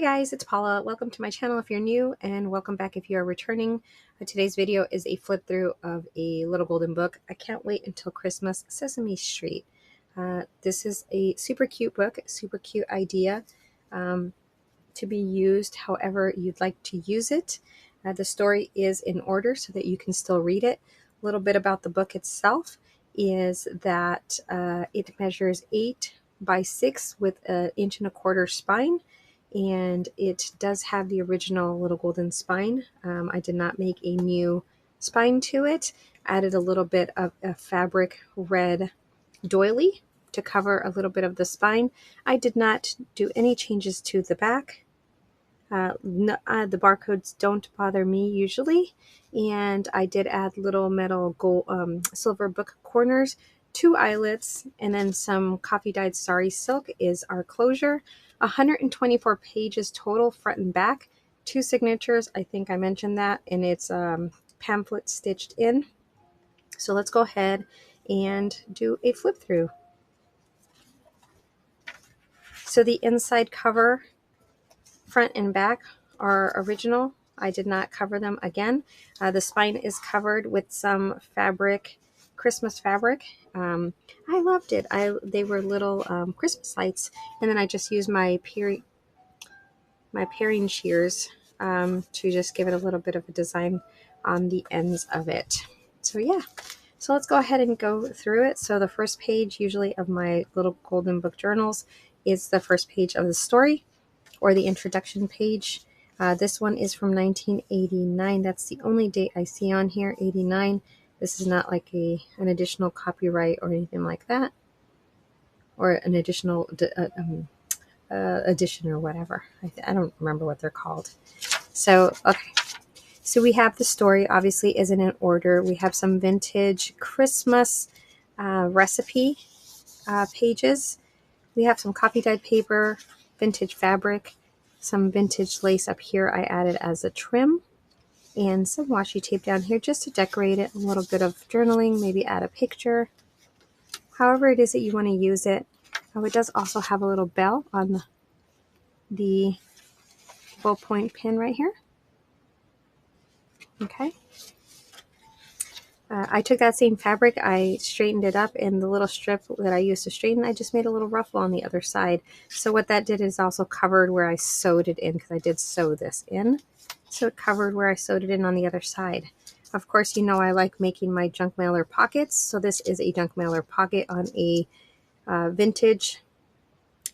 Hi guys, it's Paula. Welcome to my channel if you're new, and welcome back if you are returning. Today's video is a flip through of a little golden book. I can't wait until Christmas, Sesame Street. This is a super cute book, super cute idea to be used however you'd like to use it. The story is in order so that you can still read it. A little bit about the book itself is that it measures 8 by 6 with an 1.25 inch spine. And it does have the original little golden spine. I did not make a new spine to it. Added a little bit of a fabric red doily to cover a little bit of the spine. I did not do any changes to the back. The barcodes don't bother me usually, and I did add little metal gold, silver book corners, 2 eyelets, and then some coffee dyed sari silk is our closure. 124 pages total, front and back, 2 signatures. I think I mentioned that, and it's pamphlet stitched in. So let's go ahead and do a flip through. So the inside cover, front and back, are original. I did not cover them again. The spine is covered with some fabric, Christmas fabric. I loved it. They were little Christmas lights, and then I just used my paring shears to just give it a little bit of a design on the ends of it. So yeah, so let's go ahead and go through it. So the first page usually of my little golden book journals is the first page of the story, or the introduction page. This one is from 1989. That's the only date I see on here, 89. This is not like an additional copyright or anything like that, or an additional edition or whatever. I don't remember what they're called. So, okay. So we have the story, obviously isn't in order. We have some vintage Christmas recipe pages. We have some coffee dyed paper, vintage fabric, some vintage lace up here I added as a trim, and some washi tape down here just to decorate it. A little bit of journaling, maybe add a picture. However it is that you want to use it. Oh, it does also have a little bell on the ballpoint pin right here. Okay. I took that same fabric, I straightened it up, and the little strip that I used to straighten, I just made a little ruffle on the other side. So what that did is also covered where I sewed it in, because I did sew this in. So it covered where I sewed it in on the other side. Of course, you know I like making my junk mailer pockets. So this is a junk mailer pocket on a vintage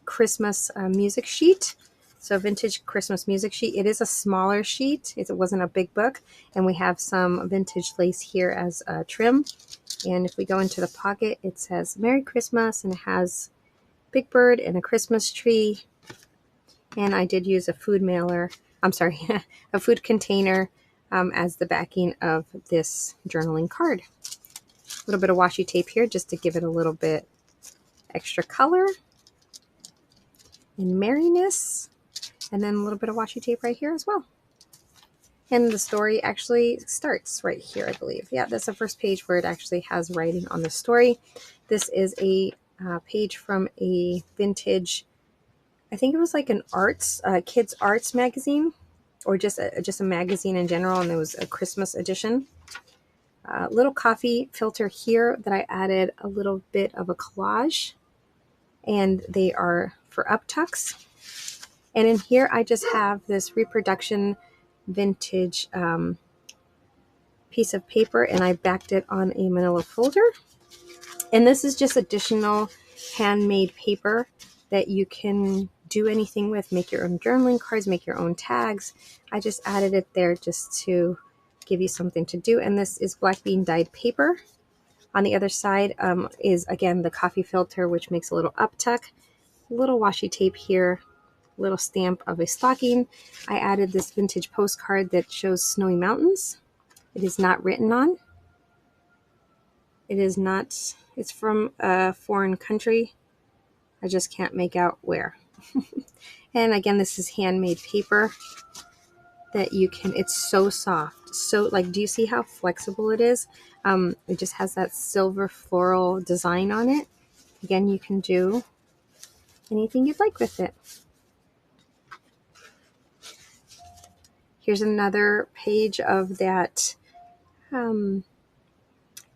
Christmas music sheet. So vintage Christmas music sheet. It is a smaller sheet. It wasn't a big book. And we have some vintage lace here as a trim. And if we go into the pocket, it says Merry Christmas, and it has Big Bird and a Christmas tree. And I did use a food mailer, I'm sorry, a food container as the backing of this journaling card. A little bit of washi tape here just to give it a little bit extra color and merriness. And then a little bit of washi tape right here as well. And the story actually starts right here, I believe. Yeah, that's the first page where it actually has writing on the story. This is a page from a vintage, I think it was like an arts, kids arts magazine, or just a magazine in general, and there was a Christmas edition. Little coffee filter here that I added a little bit of a collage, and they are for up tucks. And in here, I just have this reproduction vintage piece of paper, and I backed it on a manila folder. And this is just additional handmade paper that you can do anything with. Make your own journaling cards, make your own tags. I just added it there just to give you something to do. And this is black bean dyed paper. On the other side is, again, the coffee filter, which makes a little up tuck. A little washi tape here. Little stamp of a stocking. I added this vintage postcard that shows snowy mountains. It is not written on. It is not, it's from a foreign country. I just can't make out where. And again, this is handmade paper that you can, it's so soft. So like, do you see how flexible it is? It just has that silver floral design on it. Again, you can do anything you'd like with it. Here's another page of that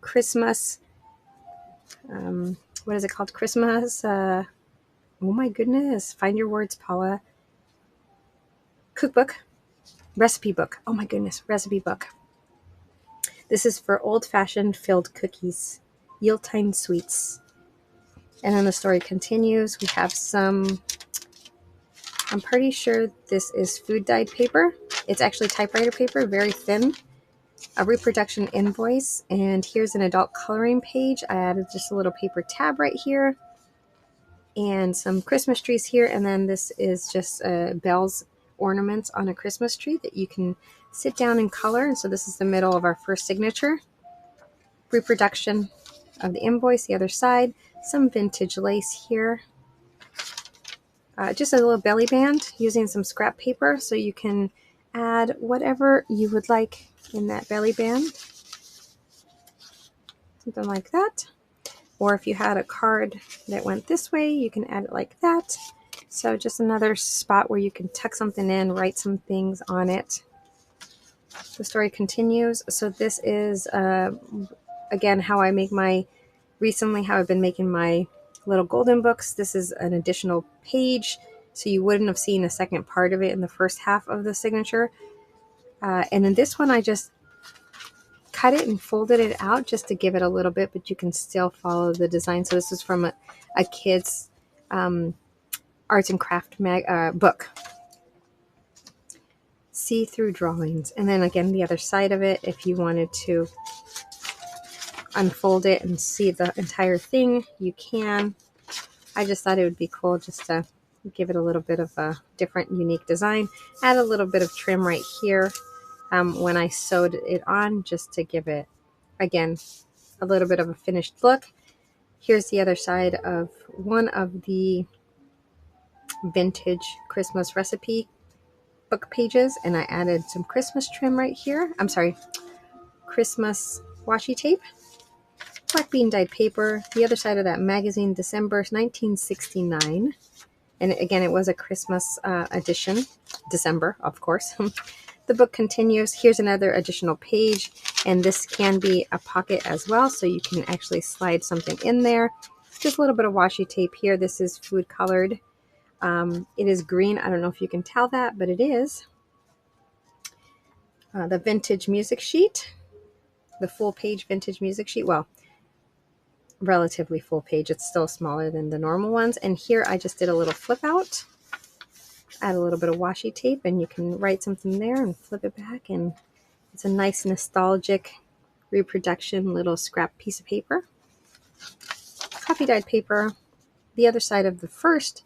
Christmas, what is it called? Christmas, oh my goodness, find your words, Paula. Cookbook, recipe book. Oh my goodness, recipe book. This is for old-fashioned filled cookies, Yuletide sweets. And then the story continues. We have some, I'm pretty sure this is food dyed paper. It's actually typewriter paper, very thin. A reproduction invoice, and here's an adult coloring page. I added just a little paper tab right here and some Christmas trees here, and then this is just bells ornaments on a Christmas tree that you can sit down and color. And so this is the middle of our first signature. Reproduction of the invoice, the other side, some vintage lace here. Just a little belly band using some scrap paper, so you can add whatever you would like in that belly band. Something like that. Or if you had a card that went this way, you can add it like that. So just another spot where you can tuck something in, write some things on it. The story continues. So this is, again, how I make my, recently how I've been making my little golden books. This is an additional page, so you wouldn't have seen a second part of it in the first half of the signature. And in this one, I just cut it and folded it out just to give it a little bit, but you can still follow the design. So this is from a kid's arts and craft book. See-through drawings. And then again, the other side of it, if you wanted to unfold it and see the entire thing, you can. I just thought it would be cool just to give it a little bit of a different, unique design. Add a little bit of trim right here when I sewed it on, just to give it, again, a little bit of a finished look. Here's the other side of one of the vintage Christmas recipe book pages, and I added some Christmas trim right here. I'm sorry, Christmas washi tape. Black bean dyed paper. The other side of that magazine, December 1969. And again, it was a Christmas edition. December, of course. The book continues. Here's another additional page, and this can be a pocket as well, so you can actually slide something in there. Just a little bit of washi tape here. This is food colored. It is green. I don't know if you can tell that, but it is. The vintage music sheet. The full page vintage music sheet. Well, relatively full page. It's still smaller than the normal ones. And here I just did a little flip out. Add a little bit of washi tape, and you can write something there and flip it back, and it's a nice nostalgic reproduction little scrap piece of paper. Coffee dyed paper. The other side of the first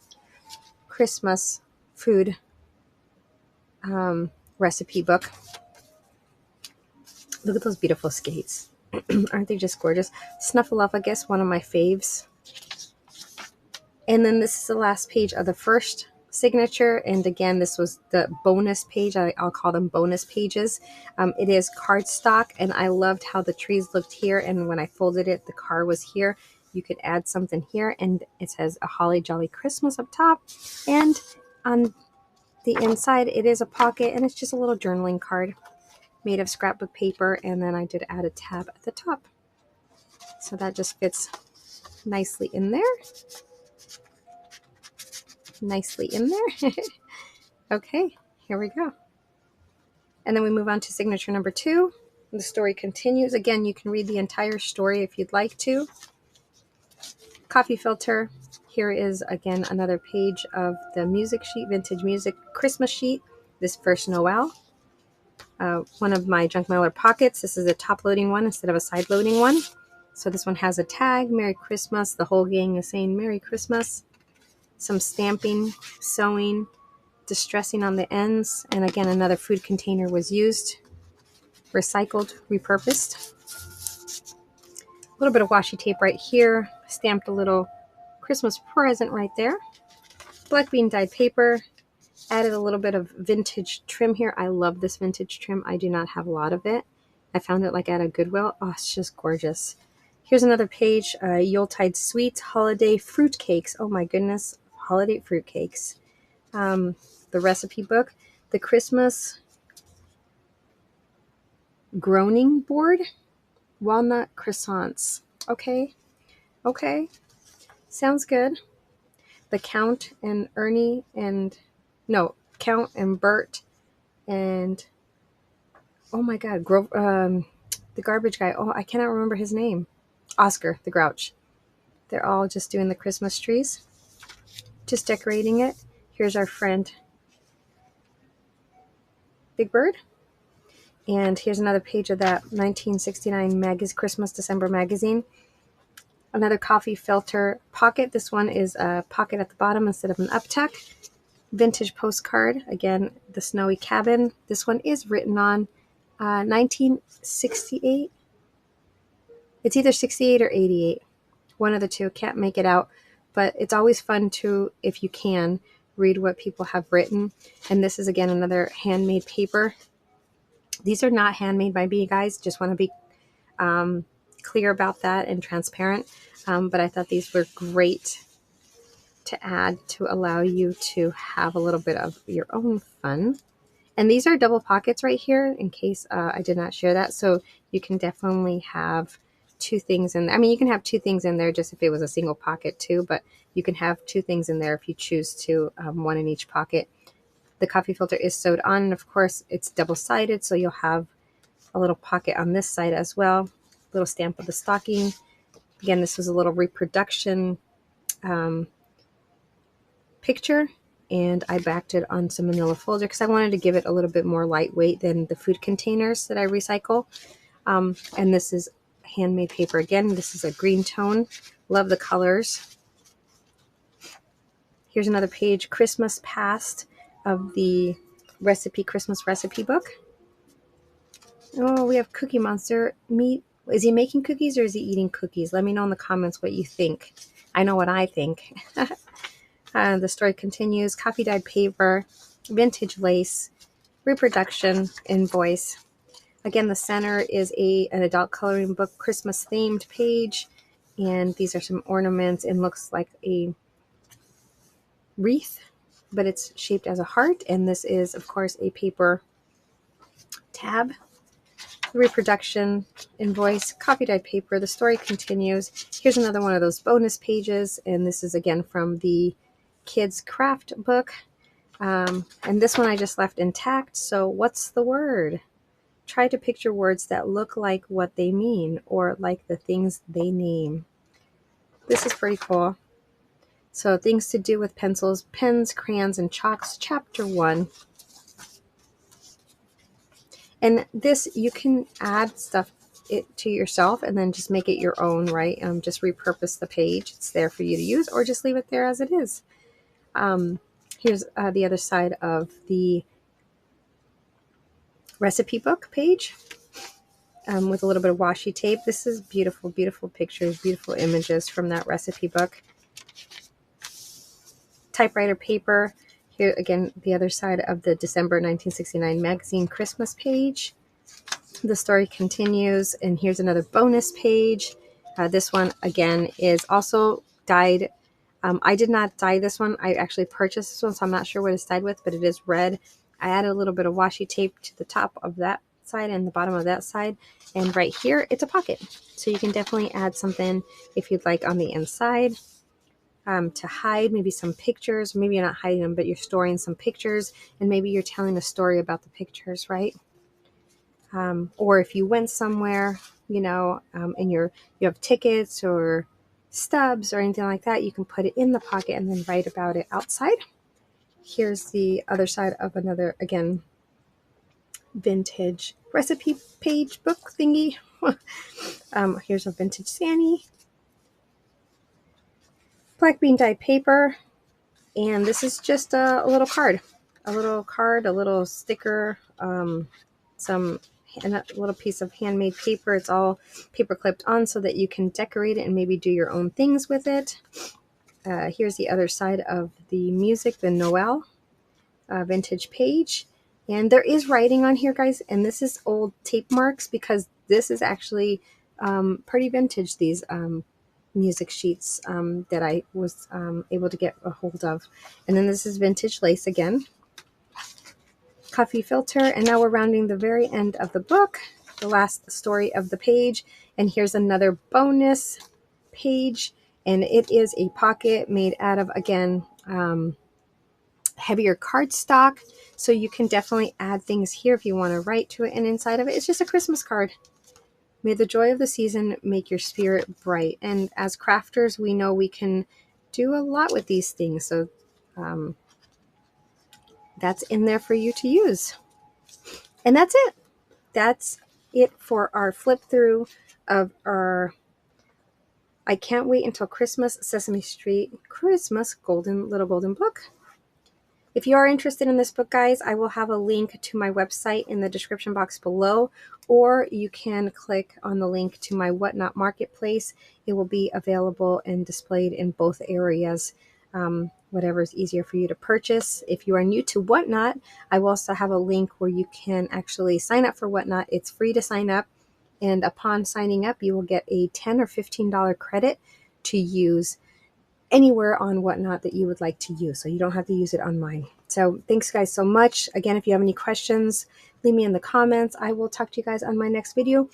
Christmas food recipe book. Look at those beautiful skates. Aren't they just gorgeous? Snuffleupagus, one of my faves. And then this is the last page of the first signature, and again, this was the bonus page. I'll call them bonus pages. It is cardstock, and I loved how the trees looked here, and when I folded it, the car was here. You could add something here, and it says a holly jolly Christmas up top, and on the inside it is a pocket, and it's just a little journaling card made of scrapbook paper, and then I did add a tab at the top, so that just fits nicely in there. Nicely in there. Okay, here we go. And then we move on to signature number 2. The story continues. Again, you can read the entire story if you'd like to. Coffee filter. Here is again another page of the music sheet, vintage music Christmas sheet. This first Noel. One of my junk mailer pockets. This is a top loading one instead of a side loading one. So this one has a tag, Merry Christmas. The whole gang is saying Merry Christmas. Some stamping, sewing, distressing on the ends, and again another food container was used, recycled, repurposed. A little bit of washi tape right here, stamped a little Christmas present right there. Black bean dyed paper, added a little bit of vintage trim here. I love this vintage trim. I do not have a lot of it. I found it like at a Goodwill. Oh, it's just gorgeous. Here's another page, Yuletide sweets, holiday fruit cakes. Oh my goodness, holiday fruit cakes. The recipe book, the Christmas groaning board, walnut croissants. Okay, okay, sounds good. The Count and Ernie and no, Count and Bert and oh my God, the garbage guy. Oh, I cannot remember his name. Oscar the Grouch. They're all just doing the Christmas trees, just decorating it. Here's our friend Big Bird. And here's another page of that 1969 Christmas December magazine. Another coffee filter pocket. This one is a pocket at the bottom instead of an uptuck. Vintage postcard. Again, the snowy cabin. This one is written on 1968. It's either 68 or 88. One of the two. Can't make it out. But it's always fun to, if you can, read what people have written. And this is, again, another handmade paper. These are not handmade by me, guys. Just want to be clear about that and transparent. But I thought these were great to add to allow you to have a little bit of your own fun. And these are double pockets right here in case I did not share that. So you can definitely have two things in there. I mean, you can have two things in there just if it was a single pocket too, but you can have two things in there if you choose to, one in each pocket. The coffee filter is sewed on, and of course it's double-sided, so you'll have a little pocket on this side as well. Little stamp of the stocking. Again, this was a little reproduction picture, and I backed it on some manila folder because I wanted to give it a little bit more lightweight than the food containers that I recycle. And this is handmade paper. Again, this is a green tone. Love the colors. Here's another page, Christmas Past, of the Christmas recipe book. Oh, we have Cookie Monster meat. Is he making cookies or is he eating cookies? Let me know in the comments what you think. I know what I think. The story continues. Coffee dyed paper, vintage lace, reproduction, invoice. Again, the center is an adult coloring book, Christmas themed page. And these are some ornaments and looks like a wreath, but it's shaped as a heart. And this is, of course, a paper tab. Reproduction, invoice, coffee dyed paper. The story continues. Here's another one of those bonus pages, and this is again from the kids craft book. And this one I just left intact. So what's the word? Try to picture words that look like what they mean or like the things they name. This is pretty cool. So things to do with pencils, pens, crayons, and chalks, chapter 1. And this, you can add stuff to yourself and then just make it your own, right? Just repurpose the page. It's there for you to use, or just leave it there as it is. Here's the other side of the recipe book page with a little bit of washi tape. This is beautiful, beautiful pictures, beautiful images from that recipe book. Typewriter paper. Here again, the other side of the December 1969 magazine Christmas page. The story continues, and here's another bonus page. This one, again, is also dyed. I did not dye this one. I actually purchased this one, so I'm not sure what it's dyed with, but it is red. I added a little bit of washi tape to the top of that side and the bottom of that side. And right here, it's a pocket. So you can definitely add something if you'd like on the inside. To hide maybe some pictures. Maybe you're not hiding them, but you're storing some pictures, and maybe you're telling a story about the pictures, right? Or if you went somewhere, you know, and you have tickets or stubs or anything like that, you can put it in the pocket and then write about it outside. Here's the other side of another, again, vintage recipe page book thingy. Here's a vintage Sani. Black bean dyed paper, and this is just a little card, a little sticker, and a little piece of handmade paper. It's all paper clipped on so that you can decorate it and maybe do your own things with it. Here's the other side of the music, the Noel vintage page, and there is writing on here, guys, and this is old tape marks because this is actually pretty vintage, these music sheets that I was able to get a hold of. And then this is vintage lace again. Coffee filter, and now we're rounding the very end of the book. the last story of the page. And here's another bonus page, and it is a pocket made out of, again, heavier cardstock. So you can definitely add things here if you want to write to it. And inside of it, it's just a Christmas card. May the joy of the season make your spirit bright. And as crafters, we know we can do a lot with these things. So that's in there for you to use. And that's it. That's it for our flip through of our I Can't Wait Until Christmas Sesame Street Christmas Little Golden Book. If you are interested in this book, guys, I will have a link to my website in the description box below, or you can click on the link to my Whatnot Marketplace. It will be available and displayed in both areas, whatever is easier for you to purchase. If you are new to Whatnot, I will also have a link where you can actually sign up for Whatnot. It's free to sign up, and upon signing up, you will get a $10 or $15 credit to use anywhere on Whatnot that you would like to use. So you don't have to use it on mine. So thanks guys so much. Again, if you have any questions, leave me in the comments. I will talk to you guys on my next video.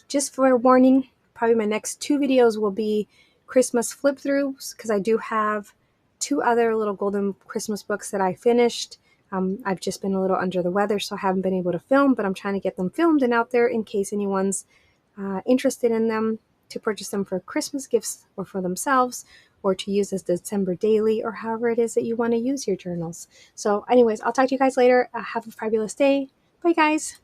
Just for a warning, probably my next 2 videos will be Christmas flip throughs, because I do have 2 other little golden Christmas books that I finished. I've just been a little under the weather, so I haven't been able to film, but I'm trying to get them filmed and out there in case anyone's interested in them, to purchase them for Christmas gifts or for themselves, or to use as December daily, or however it is that you want to use your journals. So anyways, I'll talk to you guys later. Have a fabulous day. Bye guys.